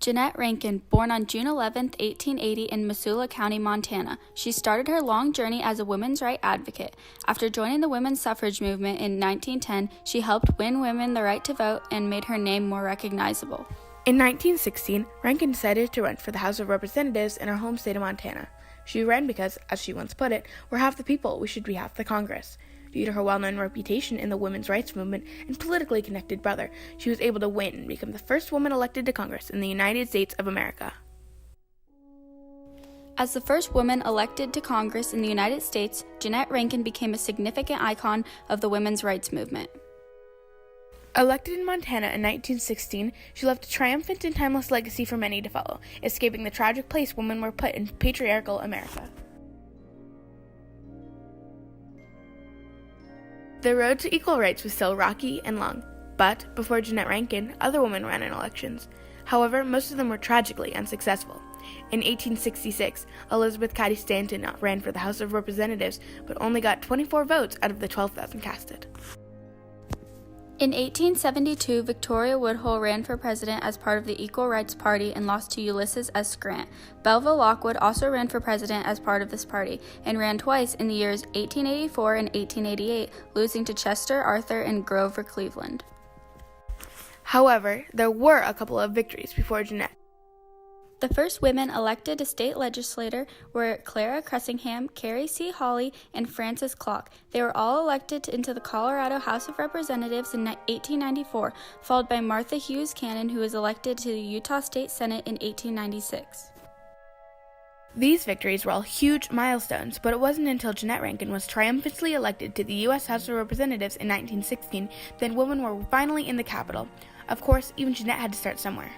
Jeannette Rankin, born on June 11, 1880 in Missoula County, Montana. She started her long journey as a women's rights advocate. After joining the women's suffrage movement in 1910, she helped win women the right to vote and made her name more recognizable. In 1916, Rankin decided to run for the House of Representatives in her home state of Montana. She ran because, as she once put it, "We're half the people, we should be half the Congress." Due to her well-known reputation in the women's rights movement and politically connected brother, she was able to win and become the first woman elected to Congress in the United States of America. As the first woman elected to Congress in the United States, Jeannette Rankin became a significant icon of the women's rights movement. Elected in Montana in 1916, she left a triumphant and timeless legacy for many to follow, escaping the tragic place women were put in patriarchal America. The road to equal rights was still rocky and long, but before Jeannette Rankin, other women ran in elections. However, most of them were tragically unsuccessful. In 1866, Elizabeth Cady Stanton ran for the House of Representatives, but only got 24 votes out of the 12,000 casted. In 1872, Victoria Woodhull ran for president as part of the Equal Rights Party and lost to Ulysses S. Grant. Belva Lockwood also ran for president as part of this party and ran twice in the years 1884 and 1888, losing to Chester Arthur and Grover Cleveland. However, there were a couple of victories before Jeannette. The first women elected to state legislature were Clara Cressingham, Carrie C. Hawley, and Frances Clock. They were all elected into the Colorado House of Representatives in 1894, followed by Martha Hughes Cannon, who was elected to the Utah State Senate in 1896. These victories were all huge milestones, but it wasn't until Jeannette Rankin was triumphantly elected to the U.S. House of Representatives in 1916 that women were finally in the Capitol. Of course, even Jeannette had to start somewhere.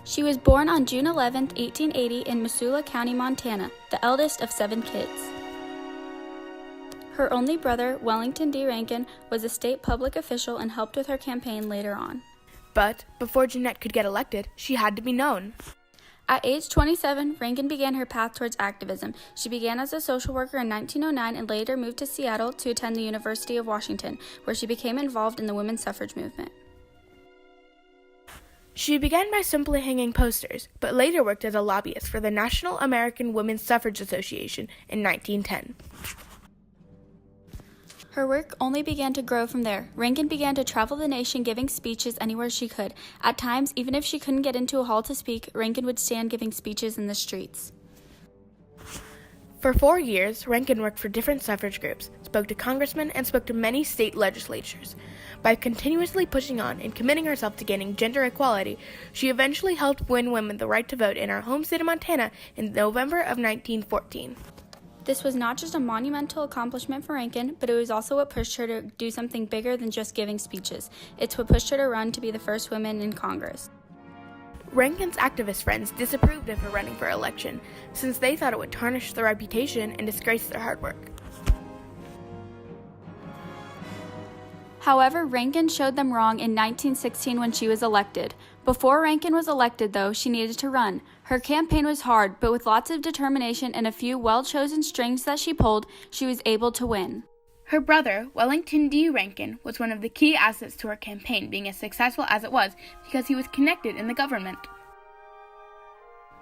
She was born on June 11, 1880 in Missoula County, Montana, the eldest of 7 kids. Her only brother, Wellington D. Rankin, was a state public official and helped with her campaign later on. But before Jeannette could get elected, she had to be known. At age 27, Rankin began her path towards activism. She began as a social worker in 1909 and later moved to Seattle to attend the University of Washington, where she became involved in the women's suffrage movement. She began by simply hanging posters, but later worked as a lobbyist for the National American Women's Suffrage Association in 1910. Her work only began to grow from there. Rankin began to travel the nation giving speeches anywhere she could. At times, even if she couldn't get into a hall to speak, Rankin would stand giving speeches in the streets. For 4 years, Rankin worked for different suffrage groups, spoke to congressmen, and spoke to many state legislatures. By continuously pushing on and committing herself to gaining gender equality, she eventually helped win women the right to vote in her home state of Montana in November of 1914. This was not just a monumental accomplishment for Rankin, but it was also what pushed her to do something bigger than just giving speeches. It's what pushed her to run to be the first woman in Congress. Rankin's activist friends disapproved of her running for election, since they thought it would tarnish their reputation and disgrace their hard work. However, Rankin showed them wrong in 1916 when she was elected. Before Rankin was elected, though, she needed to run. Her campaign was hard, but with lots of determination and a few well-chosen strings that she pulled, she was able to win. Her brother, Wellington D. Rankin, was one of the key assets to her campaign being as successful as it was because he was connected in the government.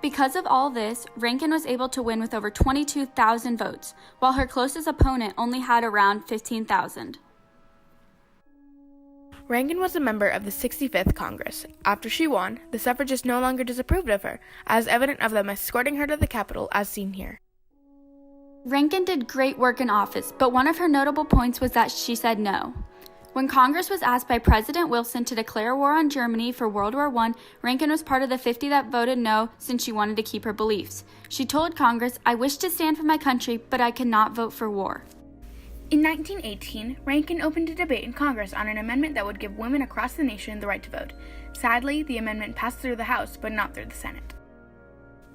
Because of all this, Rankin was able to win with over 22,000 votes, while her closest opponent only had around 15,000. Rankin was a member of the 65th Congress. After she won, the suffragists no longer disapproved of her, as evident of them escorting her to the Capitol as seen here. Rankin did great work in office, but one of her notable points was that she said no. When Congress was asked by President Wilson to declare war on Germany for World War I, Rankin was part of the 50 that voted no since she wanted to keep her beliefs. She told Congress, "I wish to stand for my country, but I cannot vote for war." In 1918, Rankin opened a debate in Congress on an amendment that would give women across the nation the right to vote. Sadly, the amendment passed through the House, but not through the Senate.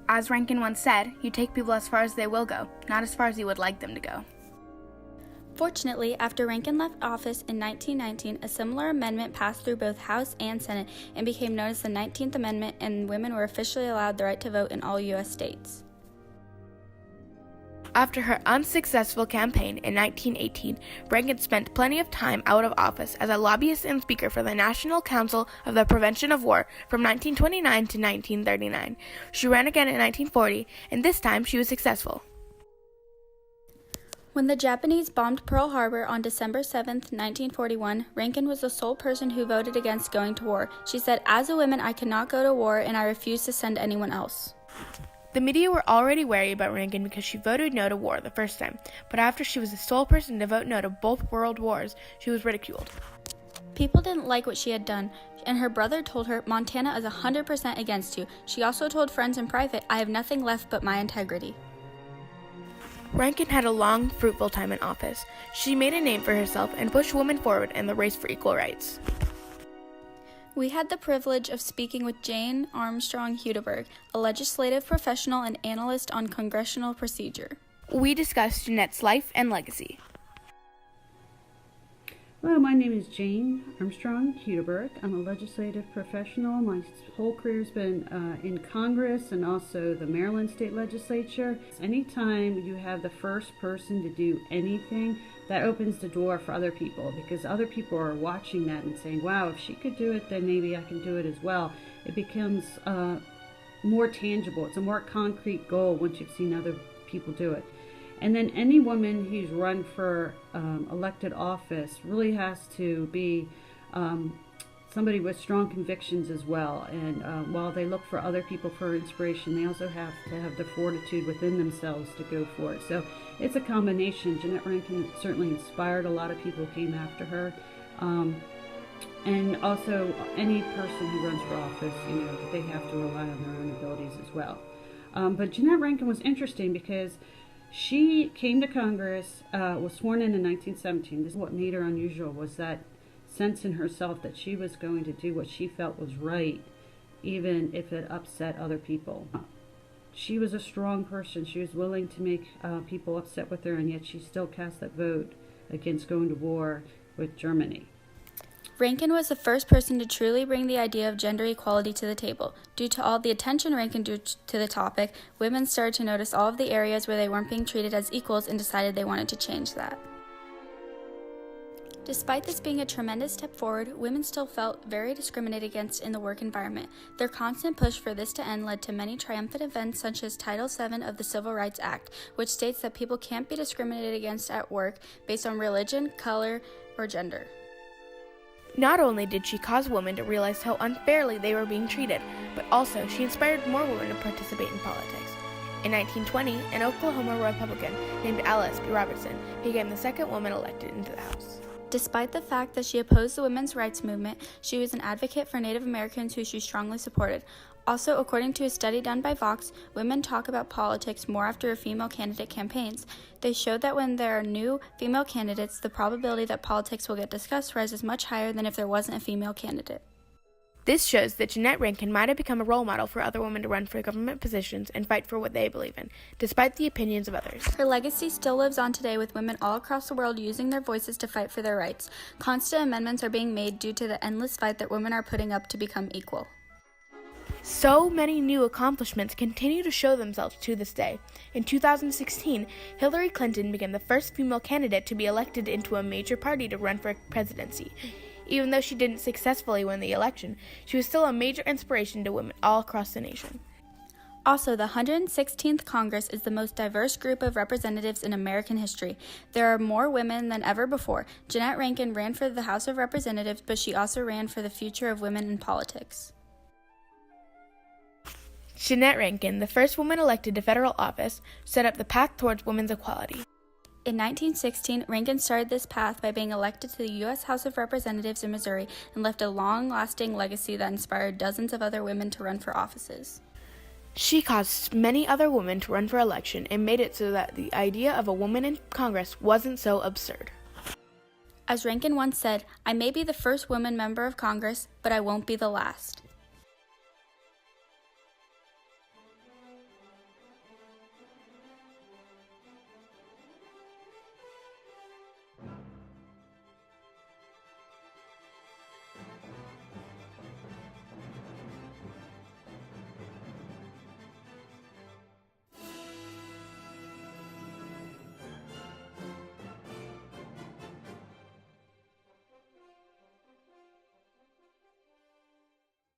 As Rankin once said, "You take people as far as they will go, not as far as you would like them to go." Fortunately, after Rankin left office in 1919, a similar amendment passed through both House and Senate and became known as the 19th Amendment, and women were officially allowed the right to vote in all U.S. states. After her unsuccessful campaign in 1918, Rankin spent plenty of time out of office as a lobbyist and speaker for the National Council of the Prevention of War from 1929 to 1939. She ran again in 1940, and this time she was successful. When the Japanese bombed Pearl Harbor on December 7, 1941, Rankin was the sole person who voted against going to war. She said, "As a woman, I cannot go to war, and I refuse to send anyone else." The media were already wary about Rankin because she voted no to war the first time, but after she was the sole person to vote no to both world wars, she was ridiculed. People didn't like what she had done, and her brother told her, "Montana is 100% against you." She also told friends in private, "I have nothing left but my integrity." Rankin had a long, fruitful time in office. She made a name for herself and pushed women forward in the race for equal rights. We had the privilege of speaking with Jane Armstrong Hudeberg, a legislative professional and analyst on congressional procedure. We discussed Jeannette's life and legacy. Hello, my name is Jane Armstrong Hudeberg. I'm a legislative professional. My whole career's been in Congress and also the Maryland State Legislature. Anytime you have the first person to do anything, that opens the door for other people, because other people are watching that and saying, wow, if she could do it, then maybe I can do it as well. It becomes more tangible. It's a more concrete goal once you've seen other people do it. And then any woman who's run for elected office really has to be somebody with strong convictions as well. And while they look for other people for inspiration, they also have to have the fortitude within themselves to go for it. So it's a combination. Jeannette Rankin certainly inspired a lot of people who came after her. And also any person who runs for office, they have to rely on their own abilities as well. But Jeannette Rankin was interesting because she came to Congress, was sworn in 1917. This is what made her unusual, was that sense in herself that she was going to do what she felt was right, even if it upset other people. She was a strong person. She was willing to make people upset with her, and yet she still cast that vote against going to war with Germany. Rankin was the first person to truly bring the idea of gender equality to the table. Due to all the attention Rankin drew to the topic, women started to notice all of the areas where they weren't being treated as equals and decided they wanted to change that. Despite this being a tremendous step forward, women still felt very discriminated against in the work environment. Their constant push for this to end led to many triumphant events such as Title VII of the Civil Rights Act, which states that people can't be discriminated against at work based on religion, color, or gender. Not only did she cause women to realize how unfairly they were being treated, but also she inspired more women to participate in politics. In 1920, an Oklahoma Republican named Alice B. Robertson became the second woman elected into the House. Despite the fact that she opposed the women's rights movement, she was an advocate for Native Americans who she strongly supported. Also, according to a study done by Vox, women talk about politics more after a female candidate campaigns. They showed that when there are new female candidates, the probability that politics will get discussed rises much higher than if there wasn't a female candidate. This shows that Jeannette Rankin might have become a role model for other women to run for government positions and fight for what they believe in, despite the opinions of others. Her legacy still lives on today with women all across the world using their voices to fight for their rights. Constant amendments are being made due to the endless fight that women are putting up to become equal. So many new accomplishments continue to show themselves to this day. In 2016, Hillary Clinton became the first female candidate to be elected into a major party to run for presidency. Even though she didn't successfully win the election, she was still a major inspiration to women all across the nation. Also, the 116th Congress is the most diverse group of representatives in American history. There are more women than ever before. Jeannette Rankin ran for the House of Representatives, but she also ran for the future of women in politics. Jeannette Rankin, the first woman elected to federal office, set up the path towards women's equality. In 1916, Rankin started this path by being elected to the U.S. House of Representatives in Missouri and left a long-lasting legacy that inspired dozens of other women to run for offices. She caused many other women to run for election and made it so that the idea of a woman in Congress wasn't so absurd. As Rankin once said, "I may be the first woman member of Congress, but I won't be the last."